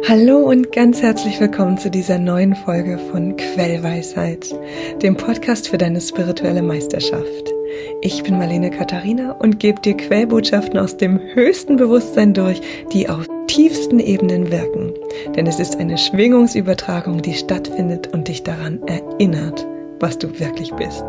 Hallo und ganz herzlich willkommen zu dieser neuen Folge von Quellweisheit, dem Podcast für deine spirituelle Meisterschaft. Ich bin Marlene Katharina und gebe dir Quellbotschaften aus dem höchsten Bewusstsein durch, die auf tiefsten Ebenen wirken. Denn es ist eine Schwingungsübertragung, die stattfindet und dich daran erinnert, was du wirklich bist.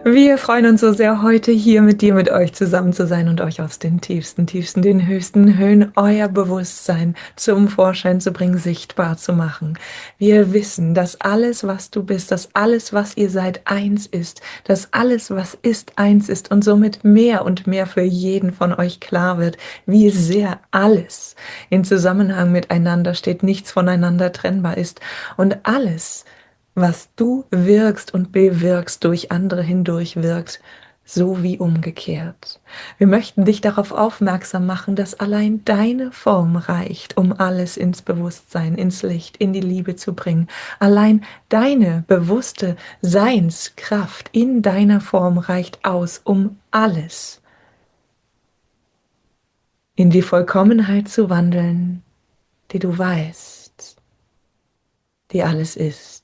Wir freuen uns so sehr, heute hier mit dir, mit euch zusammen zu sein und euch aus den tiefsten, den höchsten Höhen euer Bewusstsein zum Vorschein zu bringen, sichtbar zu machen. Wir wissen, dass alles, was du bist, dass alles, was ihr seid, eins ist, dass alles, was ist, eins ist und somit mehr und mehr für jeden von euch klar wird, wie sehr alles in Zusammenhang miteinander steht, nichts voneinander trennbar ist und alles, was du wirkst und bewirkst, durch andere hindurch wirkt, so wie umgekehrt. Wir möchten dich darauf aufmerksam machen, dass allein deine Form reicht, um alles ins Bewusstsein, ins Licht, in die Liebe zu bringen. Allein deine bewusste Seinskraft in deiner Form reicht aus, um alles in die Vollkommenheit zu wandeln, die du weißt, die alles ist.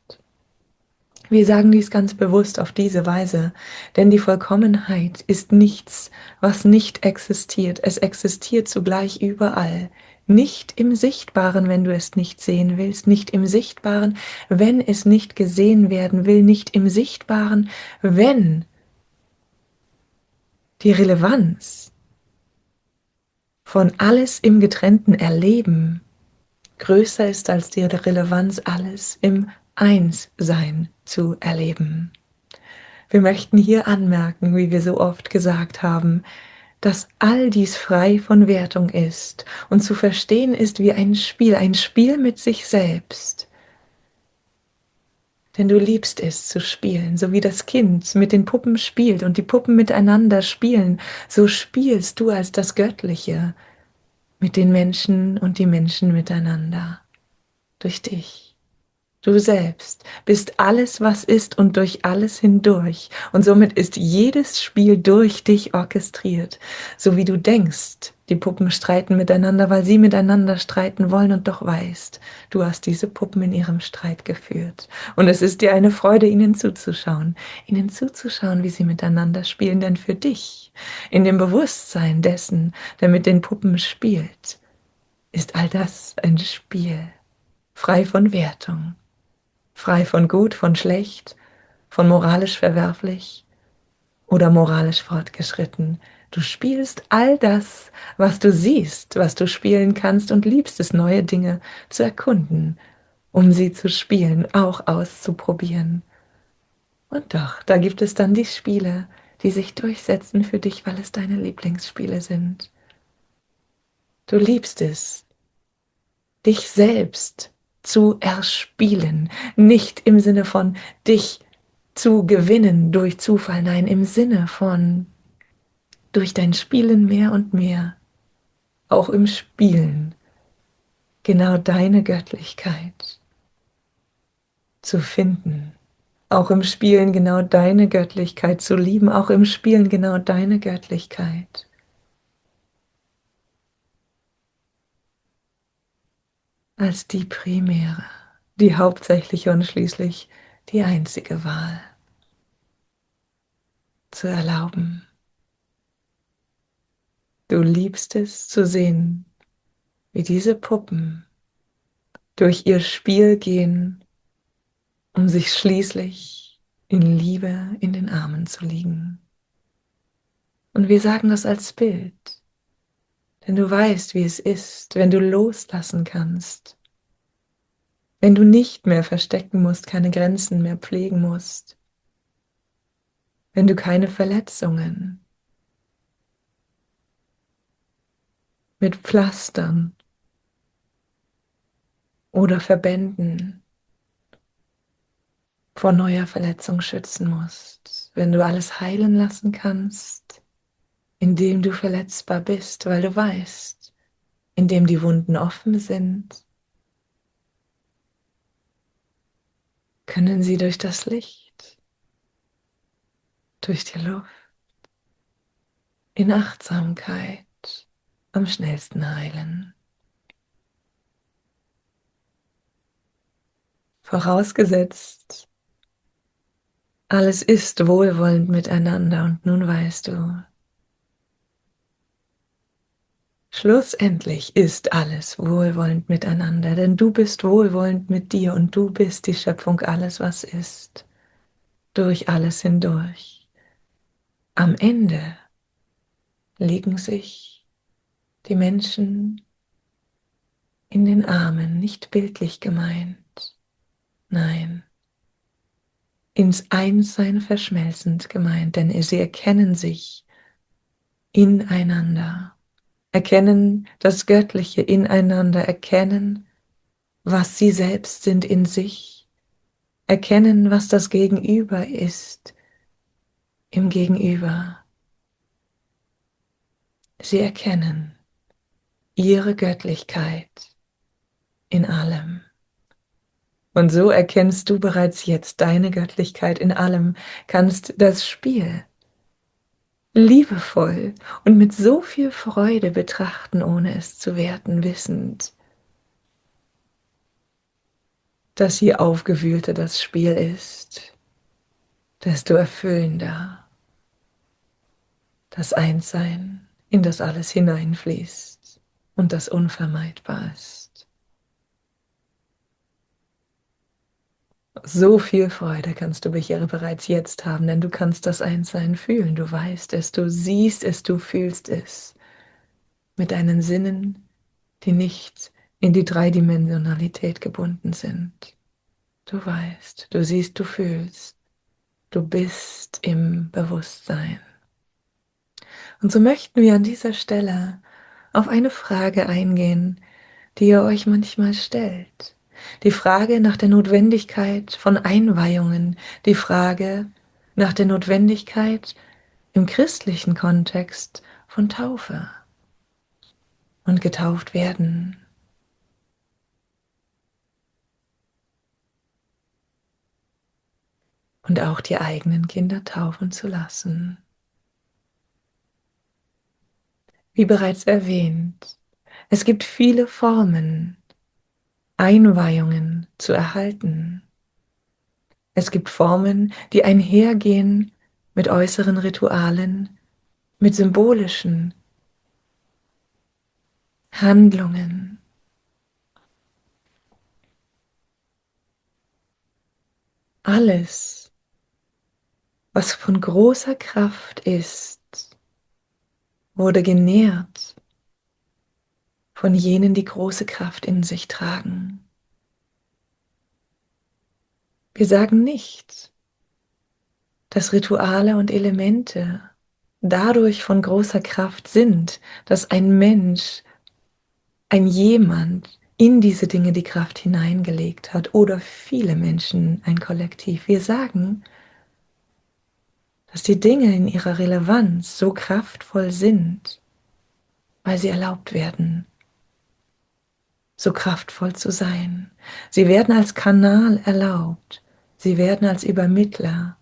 Wir sagen dies ganz bewusst auf diese Weise, denn die Vollkommenheit ist nichts, was nicht existiert. Es existiert zugleich überall. Nicht im Sichtbaren, wenn du es nicht sehen willst, nicht im Sichtbaren, wenn es nicht gesehen werden will, nicht im Sichtbaren, wenn die Relevanz von alles im getrennten Erleben größer ist als die Relevanz, alles im Einssein zu erleben. Wir möchten hier anmerken, wie wir so oft gesagt haben, dass all dies frei von Wertung ist und zu verstehen ist wie ein Spiel mit sich selbst. Denn du liebst es zu spielen, so wie das Kind mit den Puppen spielt und die Puppen miteinander spielen, so spielst du als das Göttliche mit den Menschen und die Menschen miteinander, durch dich. Du selbst bist alles, was ist und durch alles hindurch. Und somit ist jedes Spiel durch dich orchestriert. So wie du denkst, die Puppen streiten miteinander, weil sie miteinander streiten wollen und doch weißt, du hast diese Puppen in ihrem Streit geführt. Und es ist dir eine Freude, ihnen zuzuschauen, wie sie miteinander spielen. Denn für dich, in dem Bewusstsein dessen, der mit den Puppen spielt, ist all das ein Spiel, frei von Wertung. Frei von gut, von schlecht, von moralisch verwerflich oder moralisch fortgeschritten. Du spielst all das, was du siehst, was du spielen kannst und liebst es, neue Dinge zu erkunden, um sie zu spielen, auch auszuprobieren. Und doch, da gibt es dann die Spiele, die sich durchsetzen für dich, weil es deine Lieblingsspiele sind. Du liebst es, dich selbst zu erspielen, nicht im Sinne von dich zu gewinnen durch Zufall, nein, im Sinne von durch dein Spielen mehr und mehr, auch im Spielen, genau deine Göttlichkeit zu finden, auch im Spielen genau deine Göttlichkeit zu lieben, auch im Spielen genau deine Göttlichkeit. Als die primäre, die hauptsächliche und schließlich die einzige Wahl zu erlauben. Du liebst es zu sehen, wie diese Puppen durch ihr Spiel gehen, um sich schließlich in Liebe in den Armen zu liegen. Und wir sagen das als Bild, denn du weißt, wie es ist, wenn du loslassen kannst, wenn du nicht mehr verstecken musst, keine Grenzen mehr pflegen musst, wenn du keine Verletzungen mit Pflastern oder Verbänden vor neuer Verletzung schützen musst, wenn du alles heilen lassen kannst, indem du verletzbar bist, weil du weißt, indem die Wunden offen sind, können sie durch das Licht, durch die Luft, in Achtsamkeit am schnellsten heilen. Vorausgesetzt, alles ist wohlwollend miteinander und nun weißt du, schlussendlich ist alles wohlwollend miteinander, denn du bist wohlwollend mit dir und du bist die Schöpfung, alles was ist, durch alles hindurch. Am Ende legen sich die Menschen in den Armen, nicht bildlich gemeint, nein, ins Einssein verschmelzend gemeint, denn sie erkennen sich ineinander, erkennen das Göttliche ineinander, erkennen, was sie selbst sind in sich, erkennen, was das Gegenüber ist im Gegenüber. Sie erkennen ihre Göttlichkeit in allem. Und so erkennst du bereits jetzt deine Göttlichkeit in allem, kannst das Spiel liebevoll und mit so viel Freude betrachten, ohne es zu werten, wissend, dass je aufgewühlter das Spiel ist, desto erfüllender das Einssein, in das alles hineinfließt und das unvermeidbar ist. So viel Freude kannst du bereits jetzt haben, denn du kannst das Einssein fühlen, du weißt es, du siehst es, du fühlst es mit deinen Sinnen, die nicht in die Dreidimensionalität gebunden sind. Du weißt, du siehst, du fühlst, du bist im Bewusstsein. Und so möchten wir an dieser Stelle auf eine Frage eingehen, die ihr euch manchmal stellt. Die Frage nach der Notwendigkeit von Einweihungen, die Frage nach der Notwendigkeit im christlichen Kontext von Taufe und getauft werden. Und auch die eigenen Kinder taufen zu lassen. Wie bereits erwähnt, es gibt viele Formen, Einweihungen zu erhalten. Es gibt Formen, die einhergehen mit äußeren Ritualen, mit symbolischen Handlungen. Alles, was von großer Kraft ist, wurde genährt von jenen, die große Kraft in sich tragen. Wir sagen nicht, dass Rituale und Elemente dadurch von großer Kraft sind, dass ein Mensch, ein jemand in diese Dinge die Kraft hineingelegt hat oder viele Menschen, ein Kollektiv. Wir sagen, dass die Dinge in ihrer Relevanz so kraftvoll sind, weil sie erlaubt werden, so kraftvoll zu sein. Sie werden als Kanal erlaubt, sie werden als Übermittler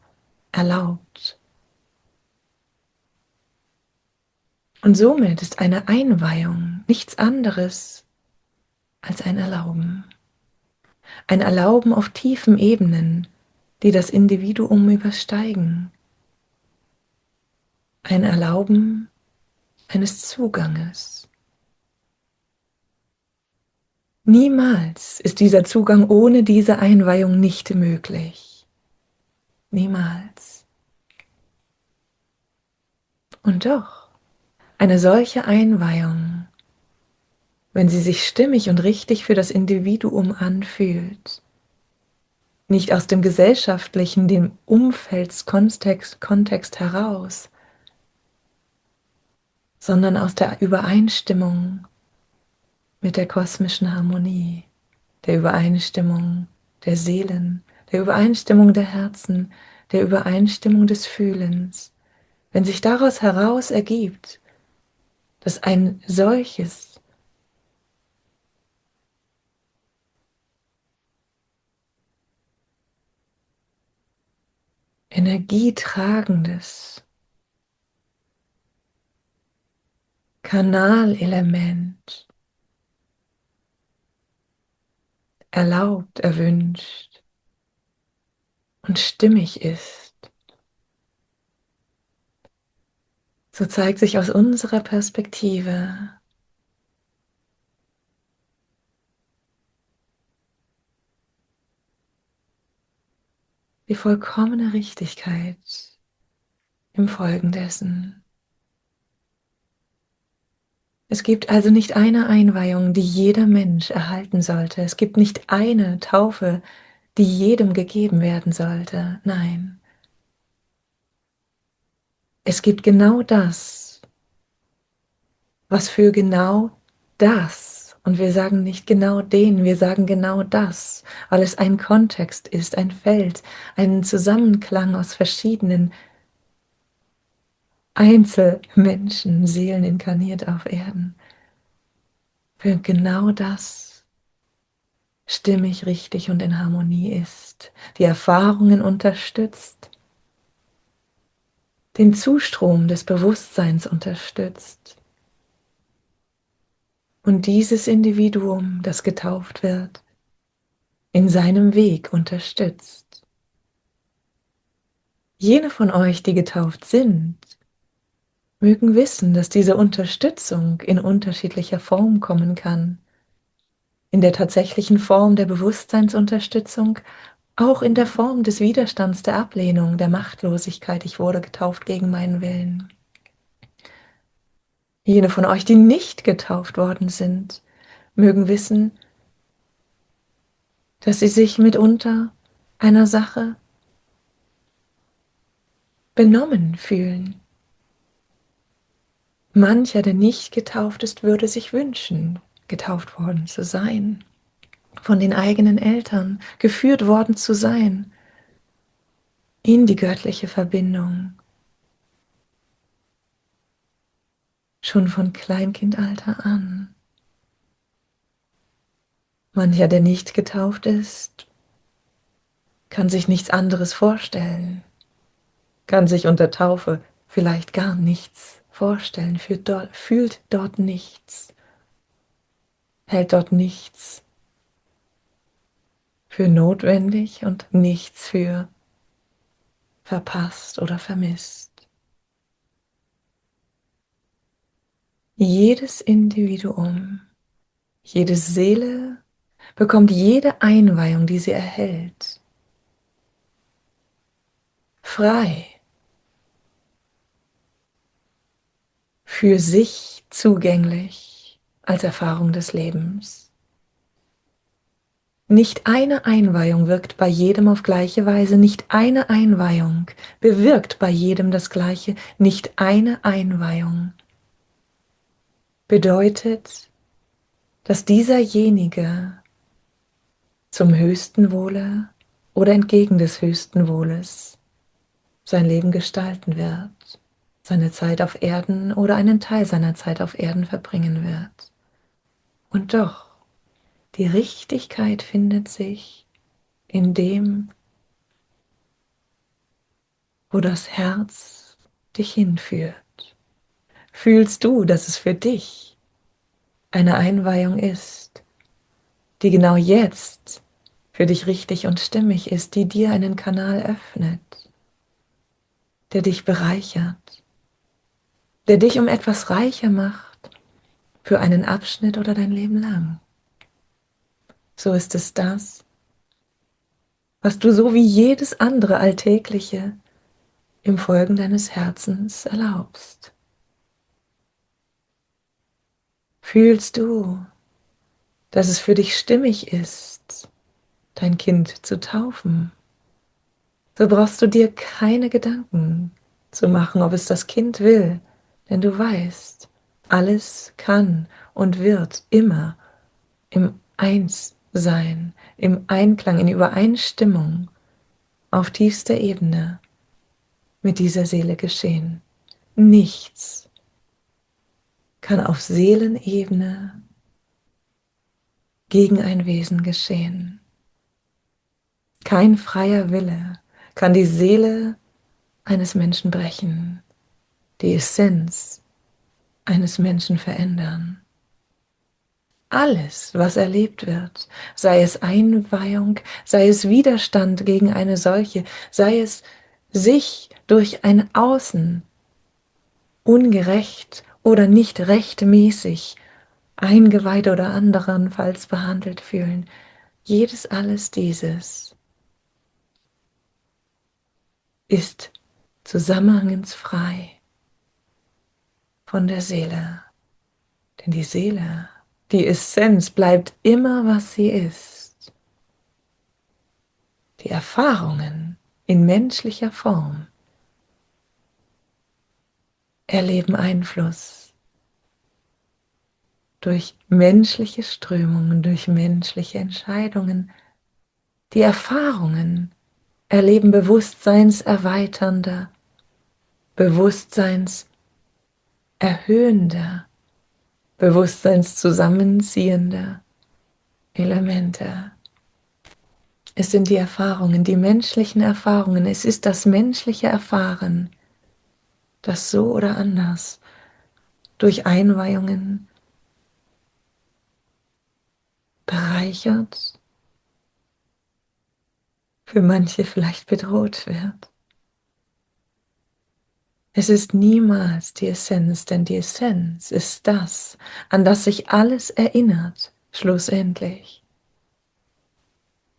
erlaubt. Und somit ist eine Einweihung nichts anderes als ein Erlauben. Ein Erlauben auf tiefen Ebenen, die das Individuum übersteigen. Ein Erlauben eines Zuganges. Niemals ist dieser Zugang ohne diese Einweihung nicht möglich. Niemals. Und doch, eine solche Einweihung, wenn sie sich stimmig und richtig für das Individuum anfühlt, nicht aus dem gesellschaftlichen, dem Umfeldskontext heraus, sondern aus der Übereinstimmung mit der kosmischen Harmonie, der Übereinstimmung der Seelen, der Übereinstimmung der Herzen, der Übereinstimmung des Fühlens. Wenn sich daraus heraus ergibt, dass ein solches energietragendes Kanalelement, erlaubt, erwünscht und stimmig ist. So zeigt sich aus unserer Perspektive die vollkommene Richtigkeit im Folgen dessen. Es gibt also nicht eine Einweihung, die jeder Mensch erhalten sollte. Es gibt nicht eine Taufe, die jedem gegeben werden sollte. Nein, es gibt genau das, was für genau das, und wir sagen nicht genau den, wir sagen genau das, weil es ein Kontext ist, ein Feld, ein Zusammenklang aus verschiedenen Einzelmenschen, Seelen inkarniert auf Erden, für genau das stimmig, richtig und in Harmonie ist, die Erfahrungen unterstützt, den Zustrom des Bewusstseins unterstützt. Und dieses Individuum, das getauft wird, in seinem Weg unterstützt. Jene von euch, die getauft sind, mögen wissen, dass diese Unterstützung in unterschiedlicher Form kommen kann. In der tatsächlichen Form der Bewusstseinsunterstützung, auch in der Form des Widerstands, der Ablehnung, der Machtlosigkeit. Ich wurde getauft gegen meinen Willen. Jene von euch, die nicht getauft worden sind, mögen wissen, dass sie sich mitunter einer Sache benommen fühlen. Mancher, der nicht getauft ist, würde sich wünschen, getauft worden zu sein, von den eigenen Eltern geführt worden zu sein, in die göttliche Verbindung, schon von Kleinkindalter an. Mancher, der nicht getauft ist, kann sich nichts anderes vorstellen, kann sich unter Taufe vielleicht gar nichts vorstellen, fühlt dort nichts, hält dort nichts für notwendig und nichts für verpasst oder vermisst. Jedes Individuum, jede Seele bekommt jede Einweihung, die sie erhält, frei, für sich zugänglich als Erfahrung des Lebens. Nicht eine Einweihung wirkt bei jedem auf gleiche Weise, nicht eine Einweihung bewirkt bei jedem das Gleiche, nicht eine Einweihung bedeutet, dass dieserjenige zum höchsten Wohle oder entgegen des höchsten Wohles sein Leben gestalten wird, seine Zeit auf Erden oder einen Teil seiner Zeit auf Erden verbringen wird. Und doch, die Richtigkeit findet sich in dem, wo das Herz dich hinführt. Fühlst du, dass es für dich eine Einweihung ist, die genau jetzt für dich richtig und stimmig ist, die dir einen Kanal öffnet, der dich bereichert, der dich um etwas reicher macht für einen Abschnitt oder dein Leben lang? So ist es das, was du so wie jedes andere Alltägliche im Folgen deines Herzens erlaubst. Fühlst du, dass es für dich stimmig ist, dein Kind zu taufen? So brauchst du dir keine Gedanken zu machen, ob es das Kind will, denn du weißt, alles kann und wird immer im Einssein, im Einklang, in Übereinstimmung auf tiefster Ebene mit dieser Seele geschehen. Nichts kann auf Seelenebene gegen ein Wesen geschehen. Kein freier Wille kann die Seele eines Menschen brechen, die Essenz eines Menschen verändern. Alles, was erlebt wird, sei es Einweihung, sei es Widerstand gegen eine solche, sei es sich durch ein Außen ungerecht oder nicht rechtmäßig eingeweiht oder anderenfalls behandelt fühlen. Alles dieses ist zusammenhangsfrei von der Seele. Denn die Seele, die Essenz bleibt immer, was sie ist. Die Erfahrungen in menschlicher Form erleben Einfluss durch menschliche Strömungen, durch menschliche Entscheidungen. Die Erfahrungen erleben bewusstseinserweiternde, bewusstseinserhöhende, bewusstseinszusammenziehende Elemente. Es sind die Erfahrungen, die menschlichen Erfahrungen. Es ist das menschliche Erfahren, das so oder anders durch Einweihungen bereichert, für manche vielleicht bedroht wird. Es ist niemals die Essenz, denn die Essenz ist das, an das sich alles erinnert, schlussendlich.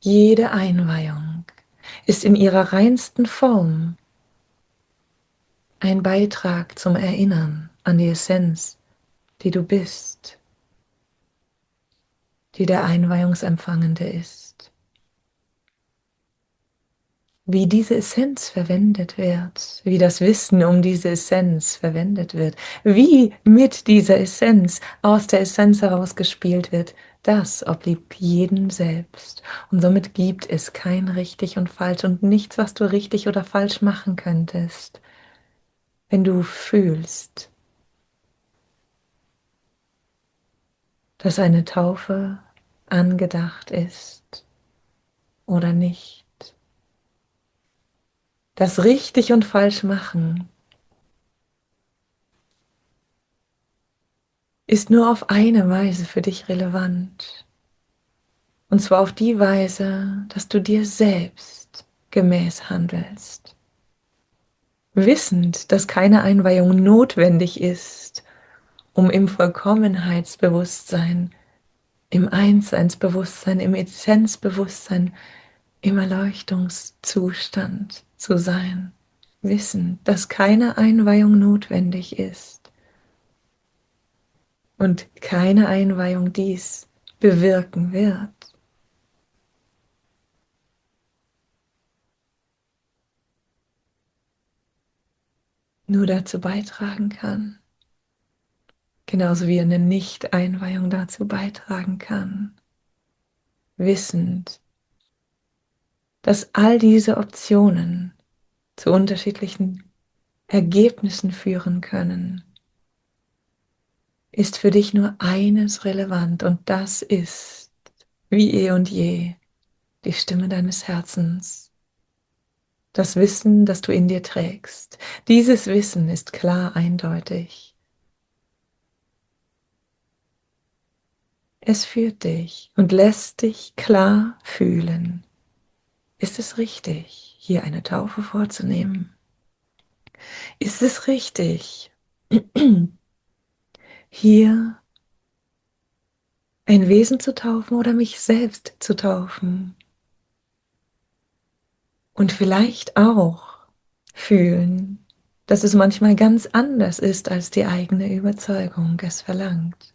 Jede Einweihung ist in ihrer reinsten Form ein Beitrag zum Erinnern an die Essenz, die du bist, die der Einweihungsempfangende ist. Wie diese Essenz verwendet wird, wie das Wissen um diese Essenz verwendet wird, wie mit dieser Essenz aus der Essenz heraus gespielt wird, das obliegt jedem selbst. Und somit gibt es kein richtig und falsch und nichts, was du richtig oder falsch machen könntest, wenn du fühlst, dass eine Taufe angedacht ist oder nicht. Das richtig und falsch machen ist nur auf eine Weise für dich relevant. Und zwar auf die Weise, dass du dir selbst gemäß handelst. Wissend, dass keine Einweihung notwendig ist, um im Vollkommenheitsbewusstsein, im Einseinsbewusstsein, im Essenzbewusstsein, im Erleuchtungszustand zu sein. Wissend, dass keine Einweihung notwendig ist und keine Einweihung dies bewirken wird. Nur dazu beitragen kann, genauso wie eine Nicht-Einweihung dazu beitragen kann, wissend, dass all diese Optionen zu unterschiedlichen Ergebnissen führen können, ist für dich nur eines relevant und das ist, wie eh und je, die Stimme deines Herzens, das Wissen, das du in dir trägst. Dieses Wissen ist klar eindeutig. Es führt dich und lässt dich klar fühlen. Ist es richtig, hier eine Taufe vorzunehmen? Ist es richtig, hier ein Wesen zu taufen oder mich selbst zu taufen? Und vielleicht auch fühlen, dass es manchmal ganz anders ist, als die eigene Überzeugung es verlangt.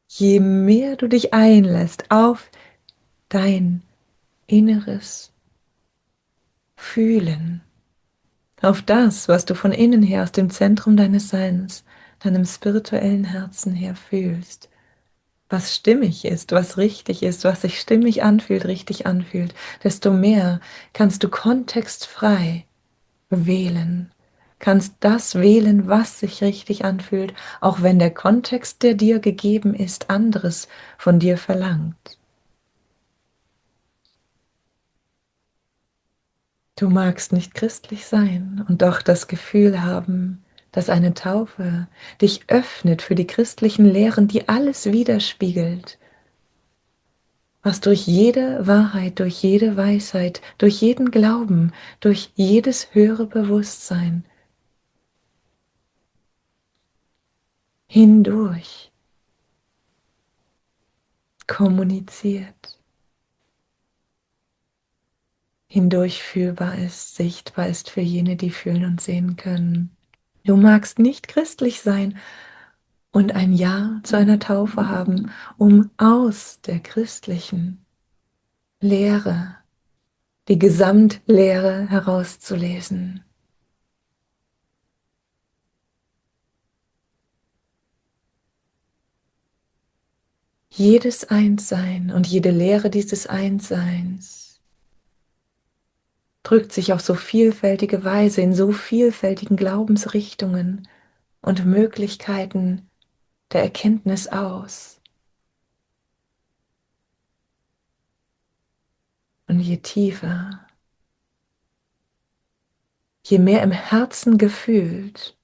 Je mehr du dich einlässt auf dein inneres Fühlen, auf das, was du von innen her aus dem Zentrum deines Seins, deinem spirituellen Herzen her fühlst, was stimmig ist, was richtig ist, was sich stimmig anfühlt, richtig anfühlt, desto mehr kannst du kontextfrei wählen, kannst das wählen, was sich richtig anfühlt, auch wenn der Kontext, der dir gegeben ist, anderes von dir verlangt. Du magst nicht christlich sein und doch das Gefühl haben, dass eine Taufe dich öffnet für die christlichen Lehren, die alles widerspiegelt, was durch jede Wahrheit, durch jede Weisheit, durch jeden Glauben, durch jedes höhere Bewusstsein hindurch kommuniziert, hindurch fühlbar ist, sichtbar ist für jene, die fühlen und sehen können. Du magst nicht christlich sein und ein Ja zu einer Taufe haben, um aus der christlichen Lehre die Gesamtlehre herauszulesen. Jedes Einssein und jede Lehre dieses Einsseins drückt sich auf so vielfältige Weise in so vielfältigen Glaubensrichtungen und Möglichkeiten der Erkenntnis aus. Und je tiefer, je mehr im Herzen gefühlt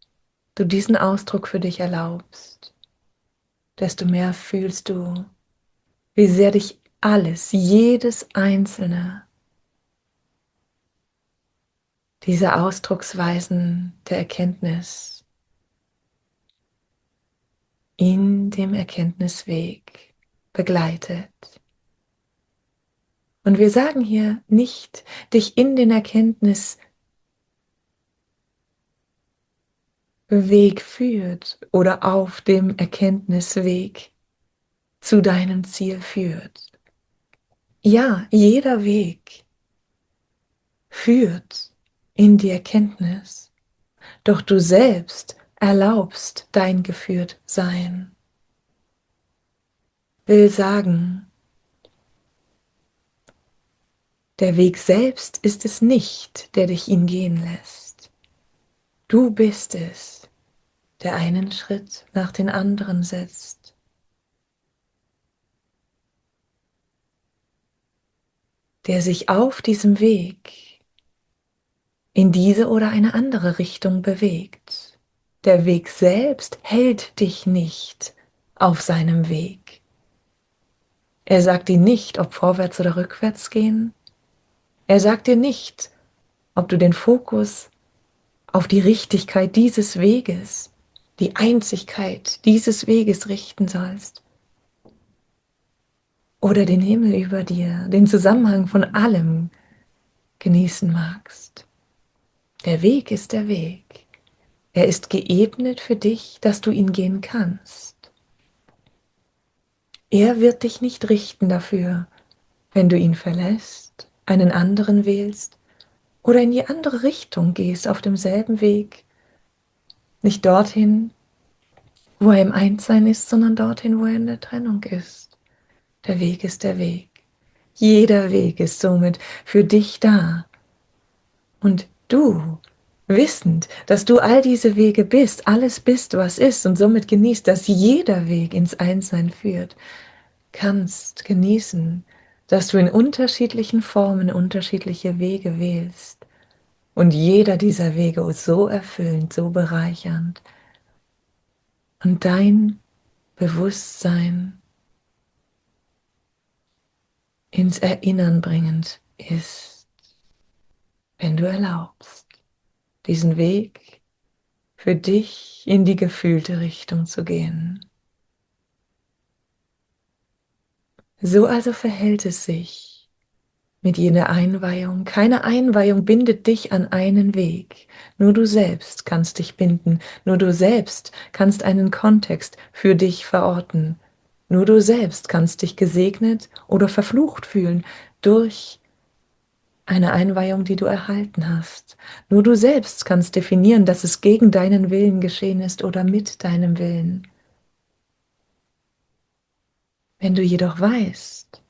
du diesen Ausdruck für dich erlaubst, desto mehr fühlst du, wie sehr dich alles, jedes Einzelne dieser Ausdrucksweisen der Erkenntnis in dem Erkenntnisweg begleitet. Und wir sagen hier nicht, dich in den Erkenntnisweg führt oder auf dem Erkenntnisweg zu deinem Ziel führt. Ja, jeder Weg führt in die Erkenntnis, doch du selbst erlaubst dein Geführtsein. Will sagen, der Weg selbst ist es nicht, der dich ihn gehen lässt. Du bist es, der einen Schritt nach den anderen setzt. Der sich auf diesem Weg in diese oder eine andere Richtung bewegt. Der Weg selbst hält dich nicht auf seinem Weg. Er sagt dir nicht, ob vorwärts oder rückwärts gehen. Er sagt dir nicht, ob du den Fokus auf die Richtigkeit dieses Weges, die Einzigkeit dieses Weges richten sollst. Oder den Himmel über dir, den Zusammenhang von allem genießen magst. Der Weg ist der Weg. Er ist geebnet für dich, dass du ihn gehen kannst. Er wird dich nicht richten dafür, wenn du ihn verlässt, einen anderen wählst oder in die andere Richtung gehst auf demselben Weg. Nicht dorthin, wo er im Einssein ist, sondern dorthin, wo er in der Trennung ist. Der Weg ist der Weg. Jeder Weg ist somit für dich da. Und du, wissend, dass du all diese Wege bist, alles bist, was ist, und somit genießt, dass jeder Weg ins Einssein führt, kannst genießen, dass du in unterschiedlichen Formen unterschiedliche Wege wählst. Und jeder dieser Wege ist so erfüllend, so bereichernd. Und dein Bewusstsein ins Erinnern bringend ist, wenn du erlaubst, diesen Weg für dich in die gefühlte Richtung zu gehen. So also verhält es sich mit jener Einweihung. Keine Einweihung bindet dich an einen Weg. Nur du selbst kannst dich binden. Nur du selbst kannst einen Kontext für dich verorten. Nur du selbst kannst dich gesegnet oder verflucht fühlen durch eine Einweihung, die du erhalten hast. Nur du selbst kannst definieren, dass es gegen deinen Willen geschehen ist oder mit deinem Willen. Wenn du jedoch weißt,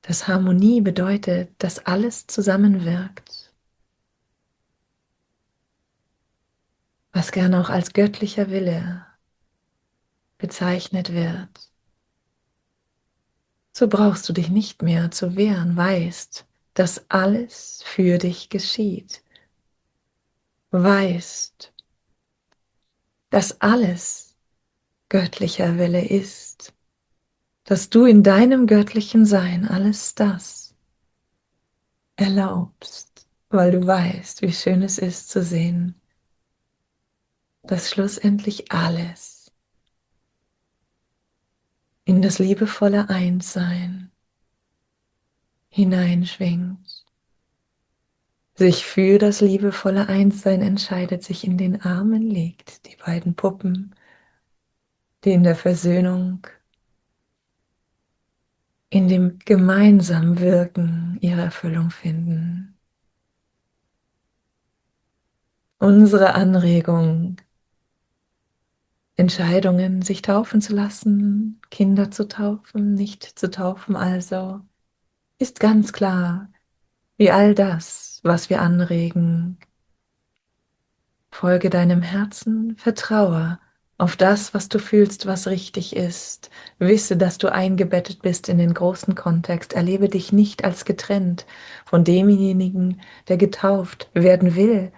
dass Harmonie bedeutet, dass alles zusammenwirkt, was gerne auch als göttlicher Wille bezeichnet wird, so brauchst du dich nicht mehr zu wehren, weißt, dass alles für dich geschieht. weißt, dass alles göttlicher Wille ist, dass du in deinem göttlichen Sein alles das erlaubst, weil du weißt, wie schön es ist zu sehen, dass schlussendlich alles in das liebevolle Einssein hineinschwingt, sich für das liebevolle Einssein entscheidet, sich in den Armen legt, die beiden Puppen, die in der Versöhnung, in dem gemeinsamen Wirken ihre Erfüllung finden. Unsere Anregung, Entscheidungen, sich taufen zu lassen, Kinder zu taufen, nicht zu taufen also, ist ganz klar, wie all das, was wir anregen. Folge deinem Herzen, vertraue auf das, was du fühlst, was richtig ist. Wisse, dass du eingebettet bist in den großen Kontext. Erlebe dich nicht als getrennt von demjenigen, der getauft werden will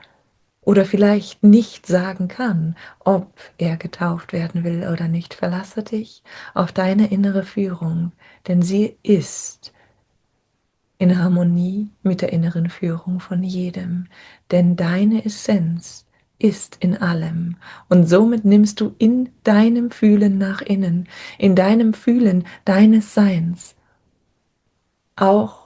oder vielleicht nicht sagen kann, ob er getauft werden will oder nicht. Verlasse dich auf deine innere Führung, denn sie ist in Harmonie mit der inneren Führung von jedem, denn deine Essenz ist in allem und somit nimmst du in deinem Fühlen nach innen, in deinem Fühlen deines Seins auch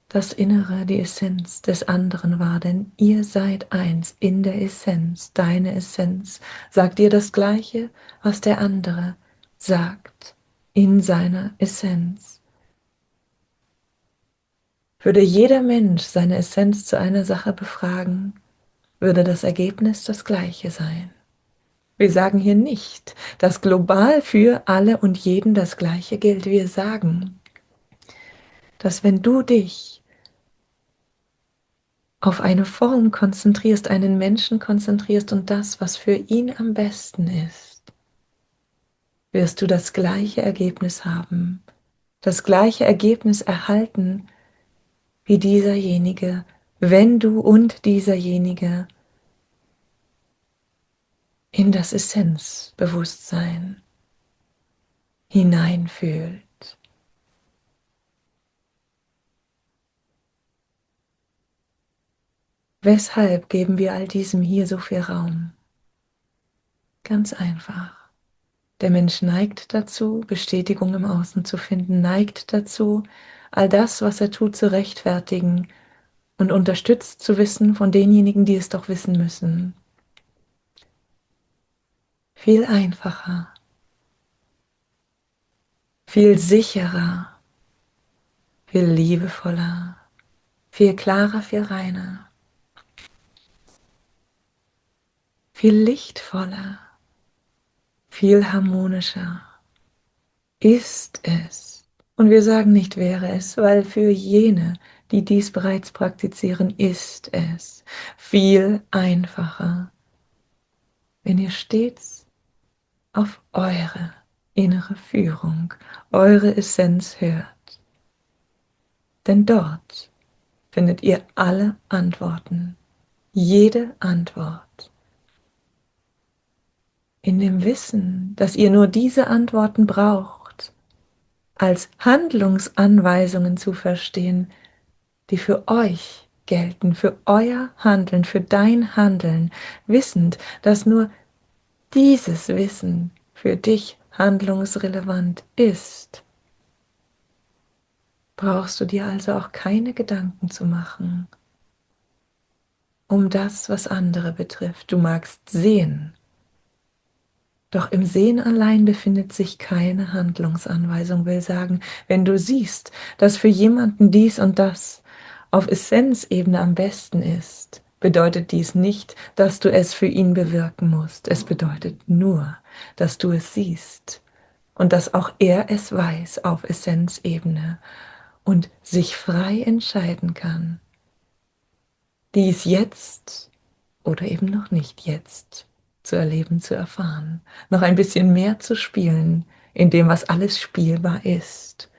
das Innere, die Essenz des anderen wahr, denn ihr seid eins in der Essenz, deine Essenz sagt dir das Gleiche, was der andere sagt in seiner Essenz. Würde jeder Mensch seine Essenz zu einer Sache befragen, würde das Ergebnis das gleiche sein. Wir sagen hier nicht, dass global für alle und jeden das Gleiche gilt. Wir sagen, dass wenn du dich auf eine Form konzentrierst, einen Menschen konzentrierst und das, was für ihn am besten ist, wirst du das gleiche Ergebnis haben, das gleiche Ergebnis erhalten wie dieserjenige, wenn du und dieserjenige in das Essenzbewusstsein hineinfühlt. Weshalb geben wir all diesem hier so viel Raum? Ganz einfach. Der Mensch neigt dazu, Bestätigung im Außen zu finden, neigt dazu, all das, was er tut, zu rechtfertigen und unterstützt zu wissen von denjenigen, die es doch wissen müssen. Viel einfacher, viel sicherer, viel liebevoller, viel klarer, viel reiner, viel lichtvoller, viel harmonischer ist es. Und wir sagen nicht wäre es, weil für jene, die dies bereits praktizieren, ist es viel einfacher, wenn ihr stets auf eure innere Führung, eure Essenz hört. Denn dort findet ihr alle Antworten, jede Antwort. In dem Wissen, dass ihr nur diese Antworten braucht, als Handlungsanweisungen zu verstehen, die für euch gelten, für euer Handeln, für dein Handeln, wissend, dass nur dieses Wissen für dich handlungsrelevant ist, brauchst du dir also auch keine Gedanken zu machen um das, was andere betrifft. Du magst sehen, doch im Sehen allein befindet sich keine Handlungsanweisung, will sagen, wenn du siehst, dass für jemanden dies und das auf Essenzebene am besten ist, bedeutet dies nicht, dass du es für ihn bewirken musst. Es bedeutet nur, dass du es siehst und dass auch er es weiß auf Essenzebene und sich frei entscheiden kann, dies jetzt oder eben noch nicht jetzt zu erleben, zu erfahren, noch ein bisschen mehr zu spielen in dem, was alles spielbar ist.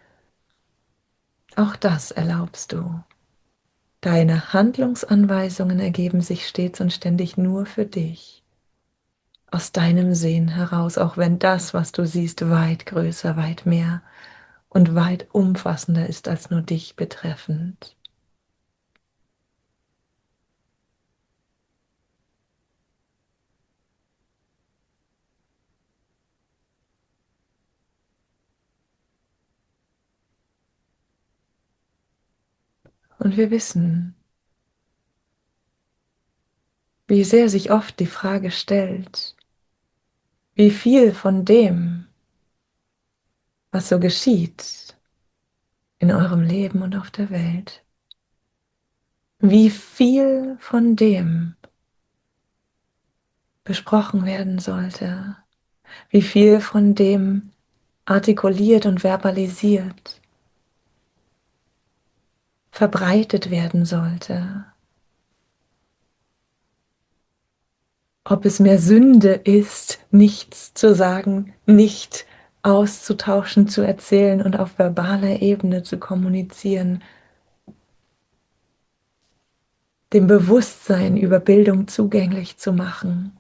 Auch das erlaubst du. Deine Handlungsanweisungen ergeben sich stets und ständig nur für dich, aus deinem Sehen heraus, auch wenn das, was du siehst, weit größer, weit mehr und weit umfassender ist als nur dich betreffend. Und wir wissen, wie sehr sich oft die Frage stellt, wie viel von dem, was so geschieht in eurem Leben und auf der Welt, wie viel von dem besprochen werden sollte, wie viel von dem artikuliert und verbalisiert, verbreitet werden sollte. Ob es mehr Sünde ist, nichts zu sagen, nicht auszutauschen, zu erzählen und auf verbaler Ebene zu kommunizieren, dem Bewusstsein über Bildung zugänglich zu machen.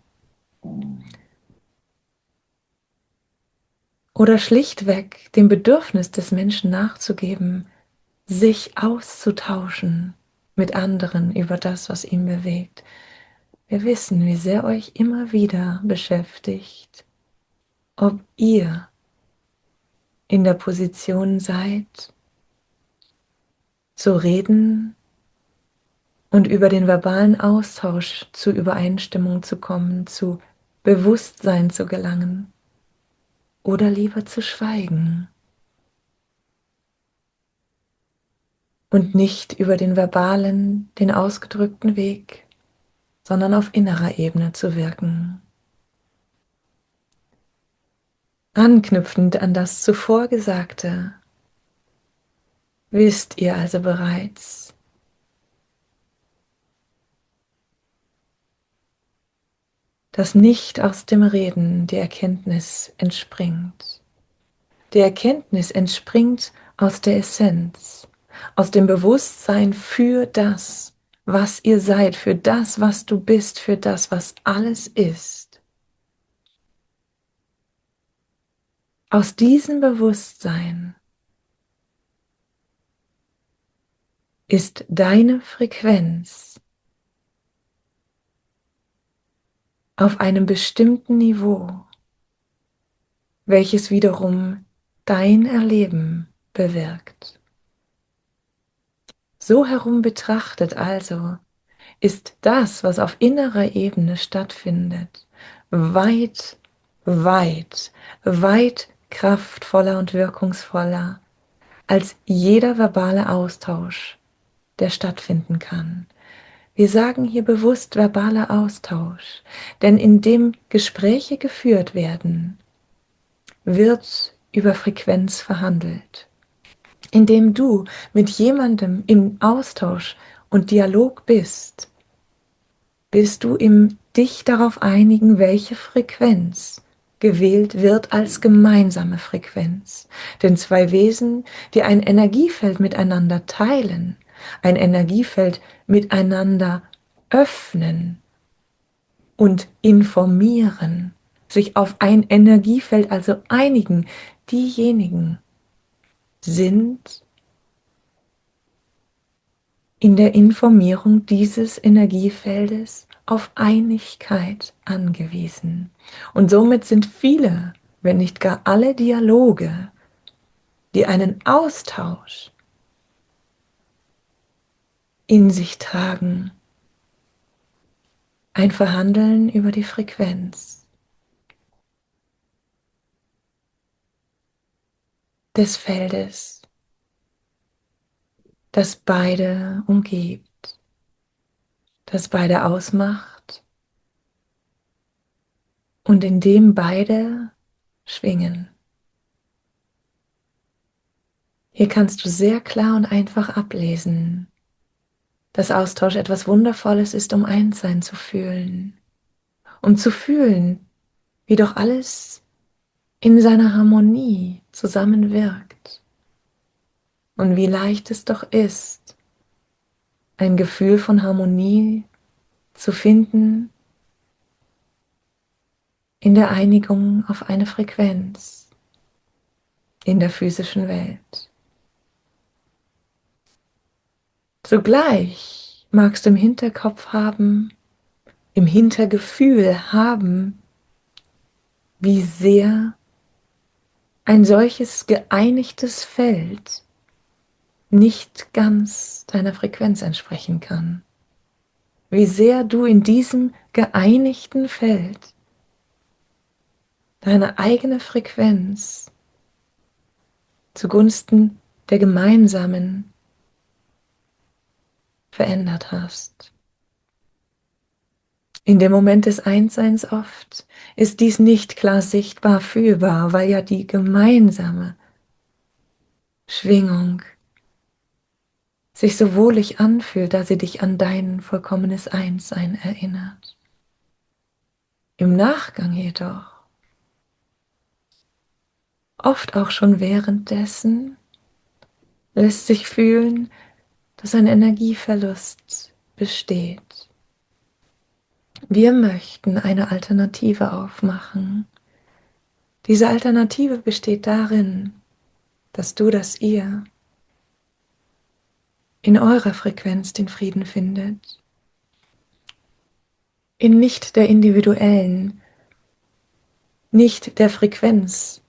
Oder schlichtweg dem Bedürfnis des Menschen nachzugeben, sich auszutauschen mit anderen über das, was ihn bewegt. Wir wissen, wie sehr euch immer wieder beschäftigt, ob ihr in der Position seid, zu reden und über den verbalen Austausch zu Übereinstimmung zu kommen, zu Bewusstsein zu gelangen oder lieber zu schweigen und nicht über den verbalen, den ausgedrückten Weg, sondern auf innerer Ebene zu wirken. Anknüpfend an das zuvor Gesagte, wisst ihr also bereits, dass nicht aus dem Reden die Erkenntnis entspringt. Die Erkenntnis entspringt aus der Essenz, aus dem Bewusstsein für das, was ihr seid, für das, was du bist, für das, was alles ist. Aus diesem Bewusstsein ist deine Frequenz auf einem bestimmten Niveau, welches wiederum dein Erleben bewirkt. So herum betrachtet also ist das, was auf innerer Ebene stattfindet, weit, weit, weit kraftvoller und wirkungsvoller als jeder verbale Austausch, der stattfinden kann. Wir sagen hier bewusst verbaler Austausch, denn indem Gespräche geführt werden, wird über Frequenz verhandelt. Indem du mit jemandem im Austausch und Dialog bist, bist du im dich darauf einigen, welche Frequenz gewählt wird als gemeinsame Frequenz. Denn zwei Wesen, die ein Energiefeld miteinander teilen, ein Energiefeld miteinander öffnen und informieren, sich auf ein Energiefeld also einigen, diejenigen sind in der Informierung dieses Energiefeldes auf Einigkeit angewiesen. Und somit sind viele, wenn nicht gar alle Dialoge, die einen Austausch in sich tragen, ein Verhandeln über die Frequenz des Feldes, das beide umgibt, das beide ausmacht und in dem beide schwingen. Hier kannst du sehr klar und einfach ablesen, dass Austausch etwas Wundervolles ist, um Einssein zu fühlen, um zu fühlen, wie doch alles in seiner Harmonie zusammenwirkt und wie leicht es doch ist, ein Gefühl von Harmonie zu finden in der Einigung auf eine Frequenz in der physischen Welt. Zugleich magst du im Hinterkopf haben, im Hintergefühl haben, wie sehr ein solches geeinigtes Feld nicht ganz deiner Frequenz entsprechen kann. Wie sehr du in diesem geeinigten Feld deine eigene Frequenz zugunsten der gemeinsamen verändert hast. In dem Moment des Einsseins oft ist dies nicht klar sichtbar fühlbar, weil ja die gemeinsame Schwingung sich so wohlig anfühlt, da sie dich an dein vollkommenes Einssein erinnert. Im Nachgang jedoch, oft auch schon währenddessen, lässt sich fühlen, dass ein Energieverlust besteht. Wir möchten eine Alternative aufmachen. Diese Alternative besteht darin, dass du, dass ihr in eurer Frequenz den Frieden findet, in nicht der individuellen, nicht der Frequenz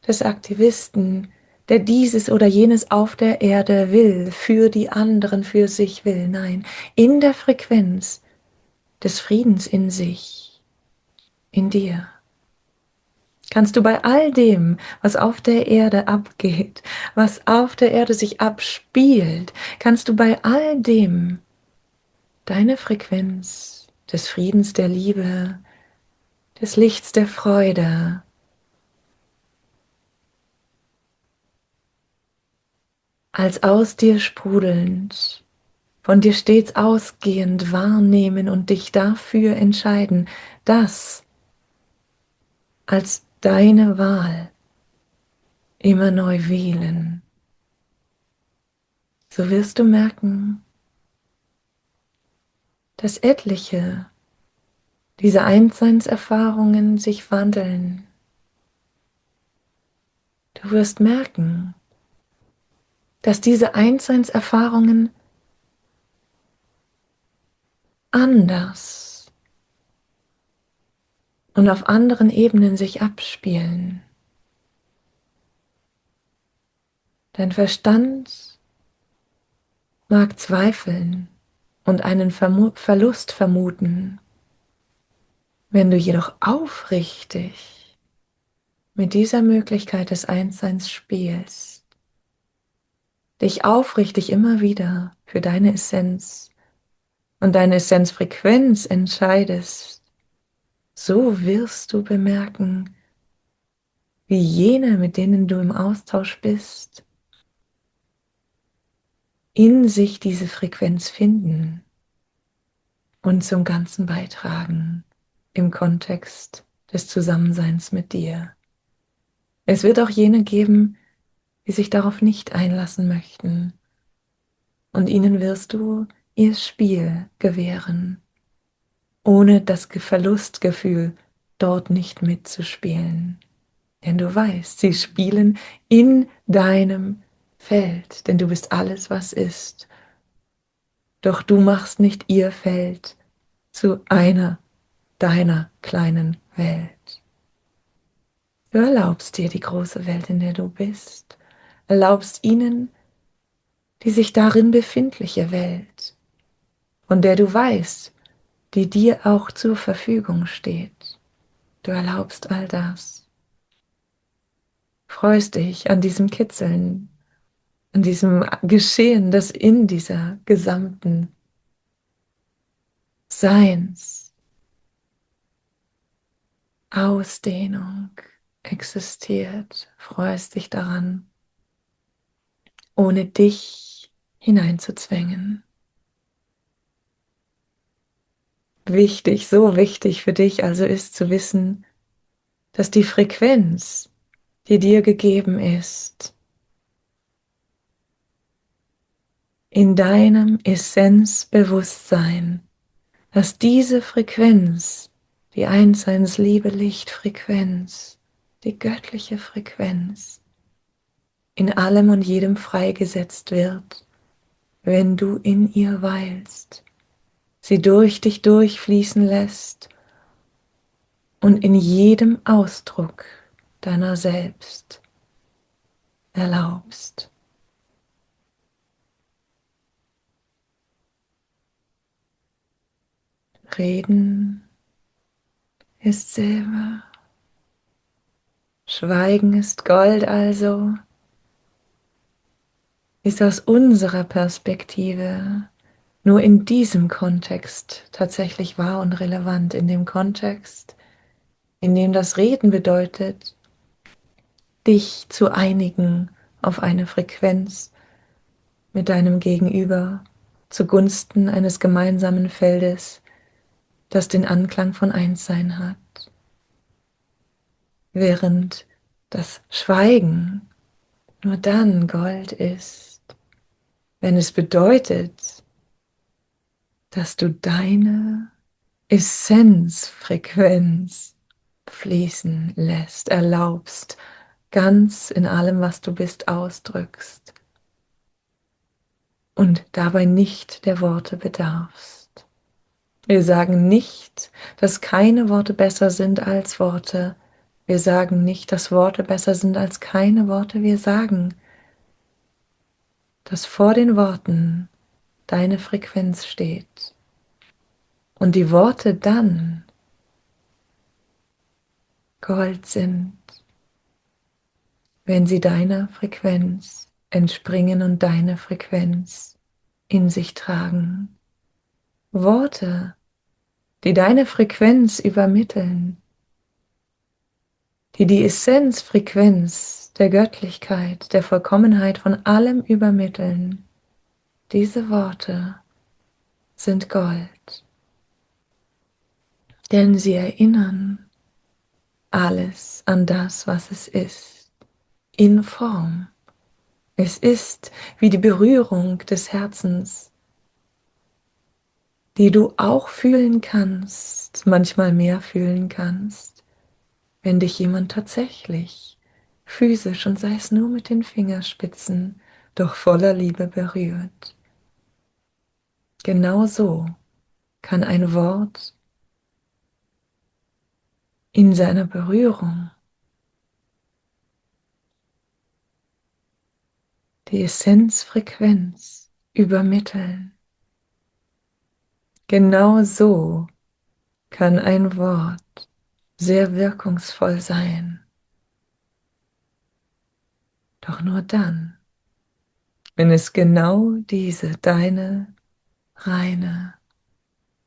des Aktivisten, der dieses oder jenes auf der Erde will, für die anderen, für sich will. Nein, in der Frequenz des Friedens in sich, in dir. Kannst du bei all dem, was auf der Erde abgeht, was auf der Erde sich abspielt, kannst du bei all dem deine Frequenz des Friedens, der Liebe, des Lichts, der Freude, als aus dir sprudelnd, von dir stets ausgehend wahrnehmen und dich dafür entscheiden, das als deine Wahl immer neu wählen. So wirst du merken, dass etliche dieser Einseinserfahrungen sich wandeln. Du wirst merken, dass diese Einseinserfahrungen anders und auf anderen Ebenen sich abspielen. Dein Verstand mag zweifeln und einen Verlust vermuten. Wenn du jedoch aufrichtig mit dieser Möglichkeit des Einsseins spielst, dich aufrichtig immer wieder für deine Essenz und deine Essenzfrequenz entscheidest, so wirst du bemerken, wie jene, mit denen du im Austausch bist, in sich diese Frequenz finden und zum Ganzen beitragen im Kontext des Zusammenseins mit dir. Es wird auch jene geben, die sich darauf nicht einlassen möchten, und ihnen wirst du ihr Spiel gewähren, ohne das Verlustgefühl dort nicht mitzuspielen. Denn du weißt, sie spielen in deinem Feld, denn du bist alles, was ist. Doch du machst nicht ihr Feld zu einer deiner kleinen Welt. Du erlaubst dir die große Welt, in der du bist, erlaubst ihnen die sich darin befindliche Welt, von der du weißt, die dir auch zur Verfügung steht. Du erlaubst all das, freust dich an diesem Kitzeln, an diesem Geschehen, das in dieser gesamten Seins, Ausdehnung existiert, freust dich daran, ohne dich hineinzuzwängen. Wichtig, so wichtig für dich also ist zu wissen, dass die Frequenz, die dir gegeben ist, in deinem Essenzbewusstsein, dass diese Frequenz, die Einsseins Liebe Lichtfrequenz, die göttliche Frequenz, in allem und jedem freigesetzt wird, wenn du in ihr weilst, sie durch dich durchfließen lässt und in jedem Ausdruck deiner selbst erlaubst. Reden ist Silber, Schweigen ist Gold, also ist aus unserer Perspektive nur in diesem Kontext tatsächlich wahr und relevant, in dem Kontext, in dem das Reden bedeutet, dich zu einigen auf eine Frequenz mit deinem Gegenüber zugunsten eines gemeinsamen Feldes, das den Anklang von Einssein hat, während das Schweigen nur dann Gold ist, wenn es bedeutet, dass du deine Essenzfrequenz fließen lässt, erlaubst, ganz in allem, was du bist, ausdrückst und dabei nicht der Worte bedarfst. Wir sagen nicht, dass keine Worte besser sind als Worte. Wir sagen nicht, dass Worte besser sind als keine Worte. Wir sagen, dass vor den Worten deine Frequenz steht und die Worte dann Gold sind, wenn sie deiner Frequenz entspringen und deine Frequenz in sich tragen. Worte, die deine Frequenz übermitteln, die die Essenzfrequenz der Göttlichkeit, der Vollkommenheit von allem übermitteln. Diese Worte sind Gold, denn sie erinnern alles an das, was es ist, in Form. Es ist wie die Berührung des Herzens, die du auch fühlen kannst, manchmal mehr fühlen kannst, wenn dich jemand tatsächlich physisch und sei es nur mit den Fingerspitzen, doch voller Liebe berührt. Genau so kann ein Wort in seiner Berührung die Essenzfrequenz übermitteln. Genau so kann ein Wort sehr wirkungsvoll sein. Doch nur dann, wenn es genau diese deine reine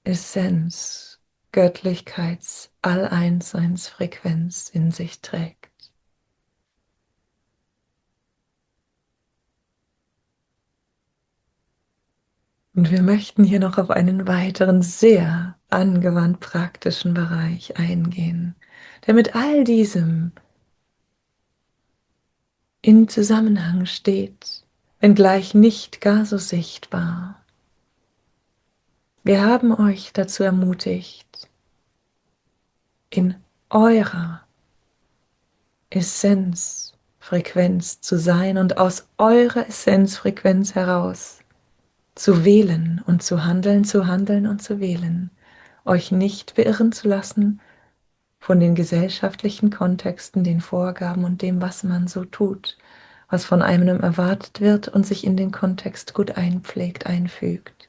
Essenz, Göttlichkeits, All-Einsseins-Frequenz in sich trägt. Und wir möchten hier noch auf einen weiteren sehr angewandt praktischen Bereich eingehen, der mit all diesem in Zusammenhang steht, wenngleich nicht gar so sichtbar. Wir haben euch dazu ermutigt, in eurer Essenzfrequenz zu sein und aus eurer Essenzfrequenz heraus zu wählen und zu handeln und zu wählen, euch nicht beirren zu lassen von den gesellschaftlichen Kontexten, den Vorgaben und dem, was man so tut, was von einem erwartet wird und sich in den Kontext gut einpflegt, einfügt.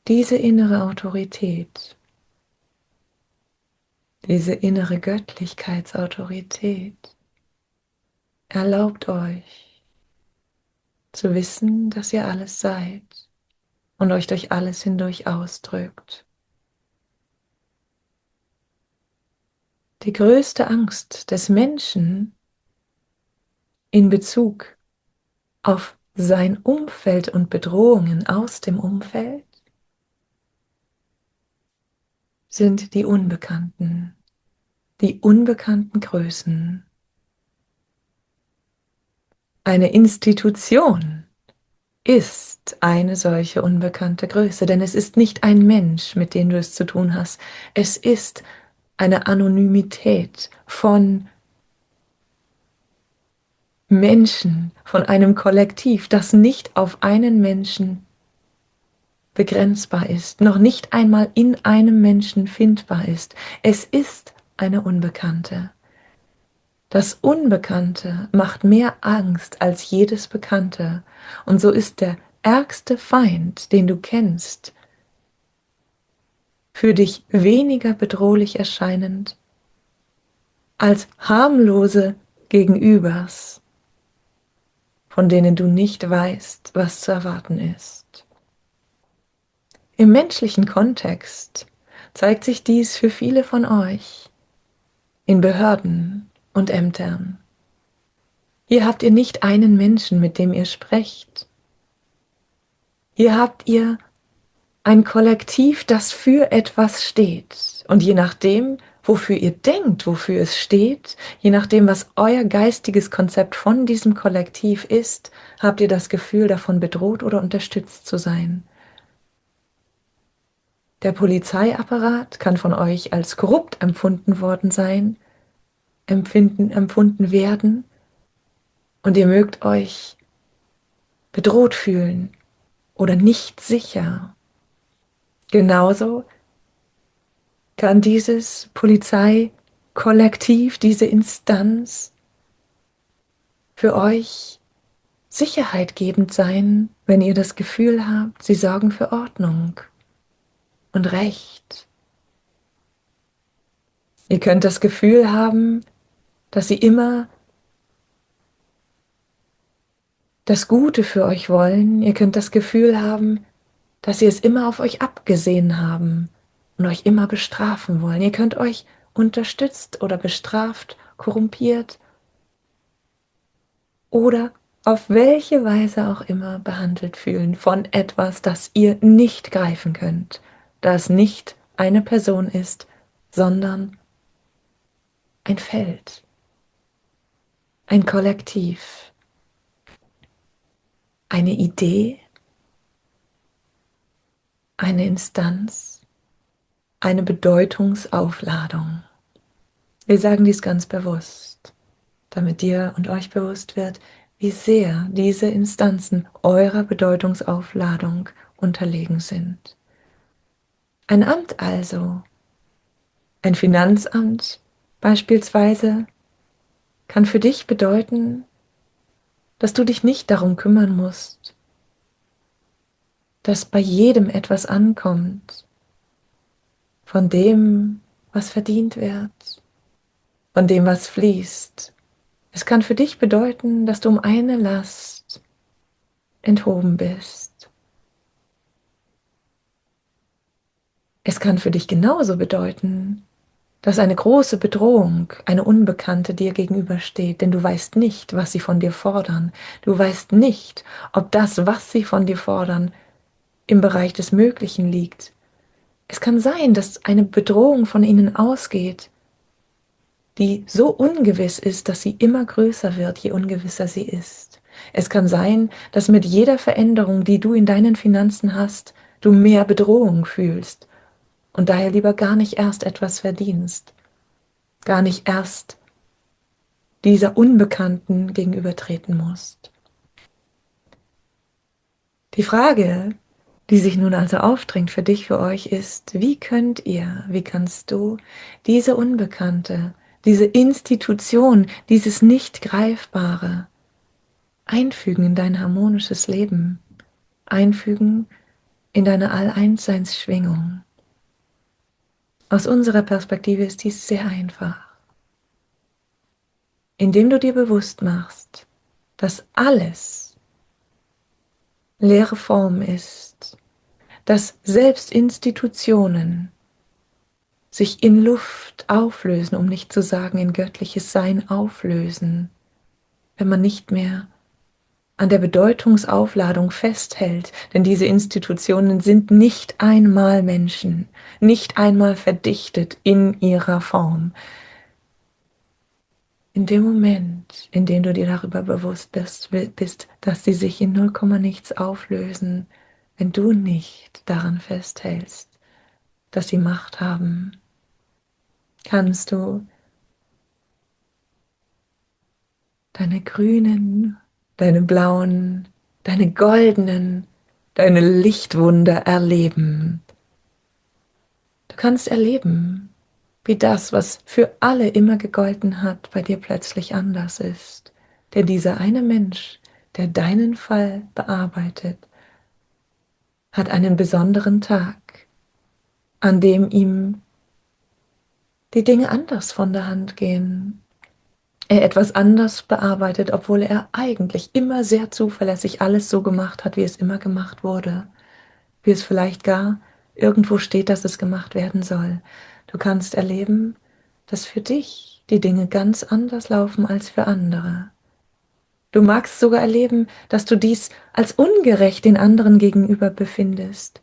Diese innere Autorität, diese innere Göttlichkeitsautorität erlaubt euch zu wissen, dass ihr alles seid und euch durch alles hindurch ausdrückt. Die größte Angst des Menschen in Bezug auf sein Umfeld und Bedrohungen aus dem Umfeld sind die unbekannten Größen. Eine Institution ist eine solche unbekannte Größe, denn es ist nicht ein Mensch, mit dem du es zu tun hast. Es ist eine Anonymität von Menschen, von einem Kollektiv, das nicht auf einen Menschen begrenzbar ist, noch nicht einmal in einem Menschen findbar ist. Es ist eine Unbekannte. Das Unbekannte macht mehr Angst als jedes Bekannte, und so ist der ärgste Feind, den du kennst, für dich weniger bedrohlich erscheinend als harmlose Gegenübers, von denen du nicht weißt, was zu erwarten ist. Im menschlichen Kontext zeigt sich dies für viele von euch in Behörden und Ämtern. Hier habt ihr nicht einen Menschen, mit dem ihr sprecht. Hier habt ihr ein Kollektiv, das für etwas steht. Und je nachdem, wofür ihr denkt, wofür es steht, je nachdem, was euer geistiges Konzept von diesem Kollektiv ist, habt ihr das Gefühl, davon bedroht oder unterstützt zu sein. Der Polizeiapparat kann von euch als korrupt empfunden worden sein, empfunden werden, und ihr mögt euch bedroht fühlen oder nicht sicher. Genauso kann dieses Polizeikollektiv, diese Instanz für euch sicherheitgebend sein, wenn ihr das Gefühl habt, sie sorgen für Ordnung und Recht. Ihr könnt das Gefühl haben, dass sie immer das Gute für euch wollen. Ihr könnt das Gefühl haben, dass sie es immer auf euch abgesehen haben und euch immer bestrafen wollen. Ihr könnt euch unterstützt oder bestraft, korrumpiert oder auf welche Weise auch immer behandelt fühlen von etwas, das ihr nicht greifen könnt, das nicht eine Person ist, sondern ein Feld, ein Kollektiv, eine Idee, eine Instanz, eine Bedeutungsaufladung. Wir sagen dies ganz bewusst, damit dir und euch bewusst wird, wie sehr diese Instanzen eurer Bedeutungsaufladung unterlegen sind. Ein Amt also, ein Finanzamt beispielsweise, kann für dich bedeuten, dass du dich nicht darum kümmern musst, dass bei jedem etwas ankommt, von dem, was verdient wird, von dem, was fließt. Es kann für dich bedeuten, dass du um eine Last enthoben bist. Es kann für dich genauso bedeuten, dass eine große Bedrohung, eine Unbekannte dir gegenübersteht, denn du weißt nicht, was sie von dir fordern. Du weißt nicht, ob das, was sie von dir fordern, im Bereich des Möglichen liegt. Es kann sein, dass eine Bedrohung von ihnen ausgeht, die so ungewiss ist, dass sie immer größer wird, je ungewisser sie ist. Es kann sein, dass mit jeder Veränderung, die du in deinen Finanzen hast, du mehr Bedrohung fühlst und daher lieber gar nicht erst etwas verdienst, gar nicht erst dieser Unbekannten gegenübertreten musst. Die Frage, die sich nun also aufdrängt für dich, für euch, ist, wie könnt ihr, wie kannst du diese Unbekannte, diese Institution, dieses Nicht-Greifbare einfügen in dein harmonisches Leben, einfügen in deine All-Eins-Seins-Schwingung. Aus unserer Perspektive ist dies sehr einfach. Indem du dir bewusst machst, dass alles leere Form ist, dass selbst Institutionen sich in Luft auflösen, um nicht zu sagen in göttliches Sein auflösen, wenn man nicht mehr an der Bedeutungsaufladung festhält, denn diese Institutionen sind nicht einmal Menschen, nicht einmal verdichtet in ihrer Form. in dem Moment, in dem du dir darüber bewusst bist, dass sie sich in 0, nichts auflösen, wenn du nicht daran festhältst, dass sie Macht haben, kannst du deine grünen, deine blauen, deine goldenen, deine Lichtwunder erleben. Du kannst erleben, wie das, was für alle immer gegolten hat, bei dir plötzlich anders ist. Denn dieser eine Mensch, der deinen Fall bearbeitet, hat einen besonderen Tag, an dem ihm die Dinge anders von der Hand gehen. Er etwas anders bearbeitet, obwohl er eigentlich immer sehr zuverlässig alles so gemacht hat, wie es immer gemacht wurde, wie es vielleicht gar irgendwo steht, dass es gemacht werden soll. Du kannst erleben, dass für dich die Dinge ganz anders laufen als für andere. Du magst sogar erleben, dass du dies als ungerecht den anderen gegenüber befindest,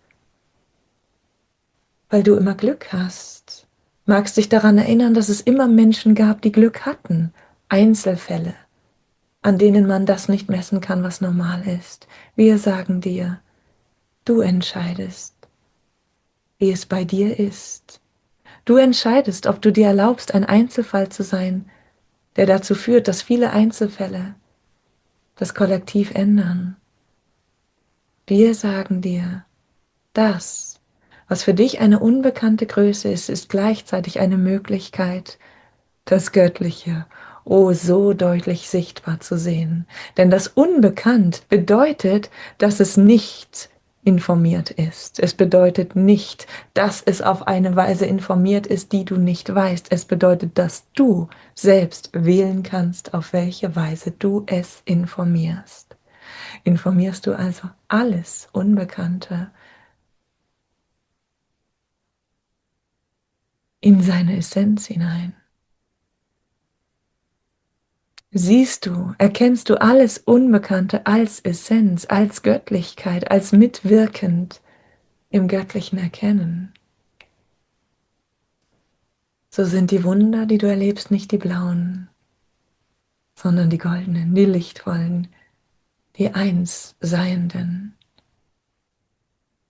weil du immer Glück hast. Magst dich daran erinnern, dass es immer Menschen gab, die Glück hatten, Einzelfälle, an denen man das nicht messen kann, was normal ist. Wir sagen dir, du entscheidest, wie es bei dir ist. Du entscheidest, ob du dir erlaubst, ein Einzelfall zu sein, der dazu führt, dass viele Einzelfälle das Kollektiv ändern. Wir sagen dir, das, was für dich eine unbekannte Größe ist, ist gleichzeitig eine Möglichkeit, das Göttliche, oh, so deutlich sichtbar zu sehen. Denn das Unbekannt bedeutet, dass es nicht informiert ist. Es bedeutet nicht, dass es auf eine Weise informiert ist, die du nicht weißt. Es bedeutet, dass du selbst wählen kannst, auf welche Weise du es informierst. Informierst du also alles Unbekannte in seine Essenz hinein? Siehst du, erkennst du alles Unbekannte als Essenz, als Göttlichkeit, als mitwirkend im göttlichen Erkennen? So sind die Wunder, die du erlebst, nicht die blauen, sondern die goldenen, die lichtvollen, die Einsseienden.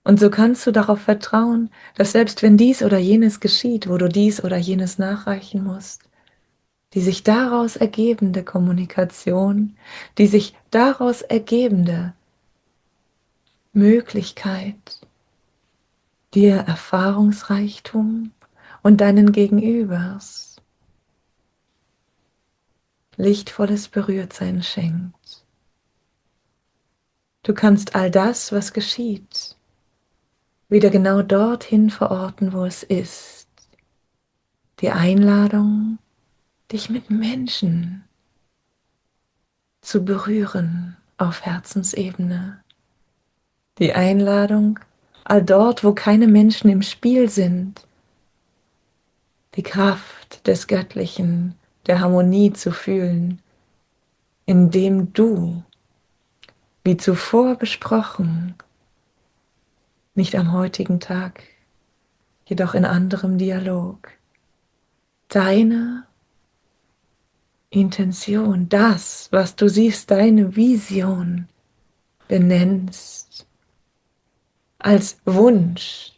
Und so kannst du darauf vertrauen, dass selbst wenn dies oder jenes geschieht, wo du dies oder jenes nachreichen musst, die sich daraus ergebende Kommunikation, die sich daraus ergebende Möglichkeit, dir Erfahrungsreichtum und deinen Gegenübers lichtvolles Berührtsein schenkt. Du kannst all das, was geschieht, wieder genau dorthin verorten, wo es ist. Die Einladung, dich mit Menschen zu berühren auf Herzensebene. Die Einladung, all dort, wo keine Menschen im Spiel sind, die Kraft des Göttlichen, der Harmonie zu fühlen, indem du, wie zuvor besprochen, nicht am heutigen Tag, jedoch in anderem Dialog, deine Intention, das, was du siehst, deine Vision benennst als Wunsch,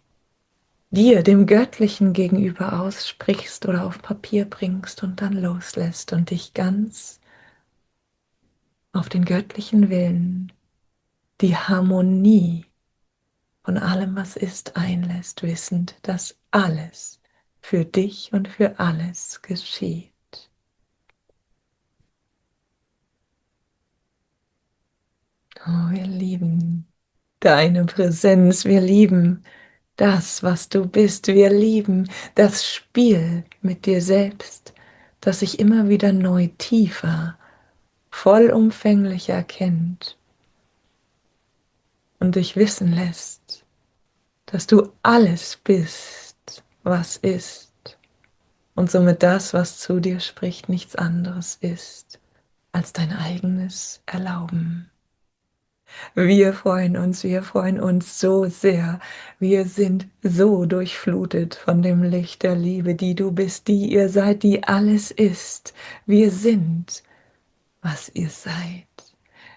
dir, dem Göttlichen gegenüber aussprichst oder auf Papier bringst und dann loslässt und dich ganz auf den göttlichen Willen, die Harmonie von allem, was ist, einlässt, wissend, dass alles für dich und für alles geschieht. Oh, wir lieben deine Präsenz, wir lieben das, was du bist, wir lieben das Spiel mit dir selbst, das sich immer wieder neu tiefer, vollumfänglicher erkennt und dich wissen lässt, dass du alles bist, was ist und somit das, was zu dir spricht, nichts anderes ist als dein eigenes Erlauben. Wir freuen uns so sehr. Wir sind so durchflutet von dem Licht der Liebe, die du bist, die ihr seid, die alles ist. Wir sind, was ihr seid.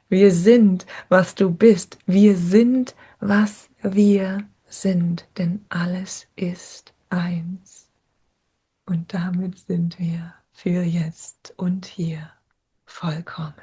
Wir sind, was du bist. Wir sind, was wir sind, denn alles ist eins. Und damit sind wir für jetzt und hier vollkommen.